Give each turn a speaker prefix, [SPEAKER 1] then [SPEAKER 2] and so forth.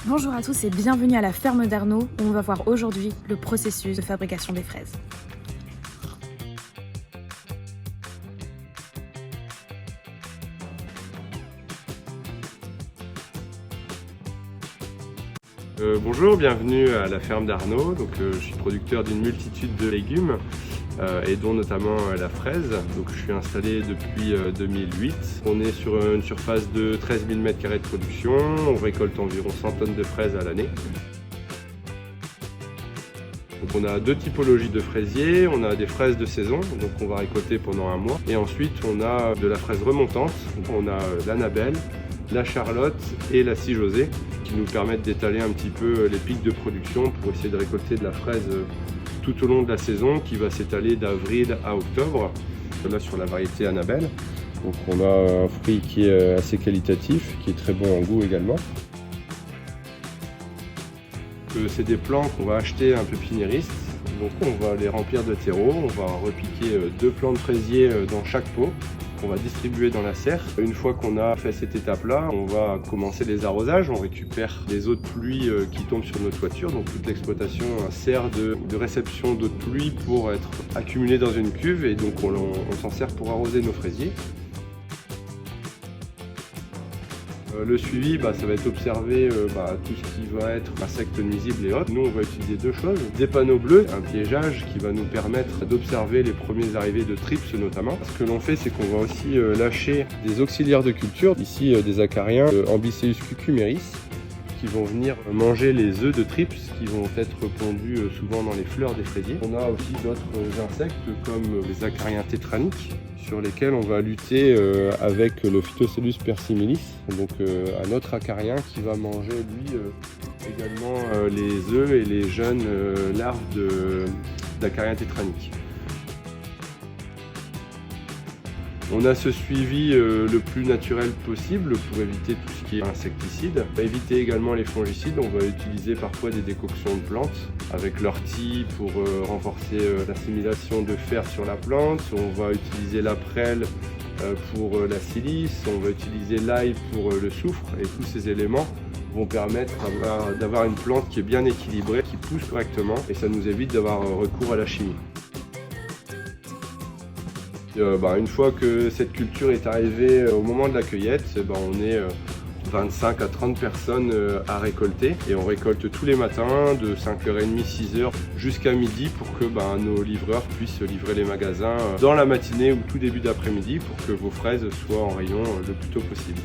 [SPEAKER 1] Bonjour à tous et bienvenue à la ferme d'Arnaud où on va voir aujourd'hui le processus de fabrication des fraises.
[SPEAKER 2] Bonjour, bienvenue à la ferme d'Arnaud. Je suis producteur d'une multitude de légumes et dont notamment la fraise. Je suis installé depuis 2008. On est sur une surface de 13 000 m² de production. On récolte environ 100 tonnes de fraises à l'année. On a deux typologies de fraisiers. On a des fraises de saison, donc on va récolter pendant un mois. Et ensuite on a de la fraise remontante. On a l'Annabelle, la Charlotte et la José qui nous permettent d'étaler un petit peu les pics de production pour essayer de récolter de la fraise tout au long de la saison qui va s'étaler d'avril à octobre. Là sur la variété Annabelle, donc on a un fruit qui est assez qualitatif, qui est très bon en goût également. C'est des plants qu'on va acheter à un pépiniériste. Donc on va les remplir de terreau, on va repiquer 2 plants de fraisier dans chaque pot. On va distribuer dans la serre. Une fois qu'on a fait cette étape-là, on va commencer les arrosages. On récupère les eaux de pluie qui tombent sur nos toitures. Donc toute l'exploitation sert de réception d'eau de pluie pour être accumulée dans une cuve et donc on s'en sert pour arroser nos fraisiers. Le suivi, ça va être observer tout ce qui va être insectes nuisibles et autres. Nous, on va utiliser deux choses. Des panneaux bleus, un piégeage qui va nous permettre d'observer les premiers arrivées de trips notamment. Ce que l'on fait, c'est qu'on va aussi lâcher des auxiliaires de culture, ici des acariens, Ambiceus cucumeris, qui vont venir manger les œufs de trips qui vont être pondus souvent dans les fleurs des fraisiers. On a aussi d'autres insectes comme les acariens tétraniques sur lesquels on va lutter avec le Phytocellus persimilis, donc un autre acarien qui va manger lui également les œufs et les jeunes larves d'acariens tétraniques. On a ce suivi le plus naturel possible pour éviter tout ce qui est insecticide. On va éviter également les fongicides. On va utiliser parfois des décoctions de plantes avec l'ortie pour renforcer l'assimilation de fer sur la plante. On va utiliser la prêle pour la silice. On va utiliser l'ail pour le soufre. Et tous ces éléments vont permettre d'avoir une plante qui est bien équilibrée, qui pousse correctement. Et ça nous évite d'avoir recours à la chimie. Une fois que cette culture est arrivée au moment de la cueillette, on est 25 à 30 personnes à récolter et on récolte tous les matins de 5h30, 6h jusqu'à midi pour que nos livreurs puissent livrer les magasins dans la matinée ou tout début d'après-midi pour que vos fraises soient en rayon le plus tôt possible.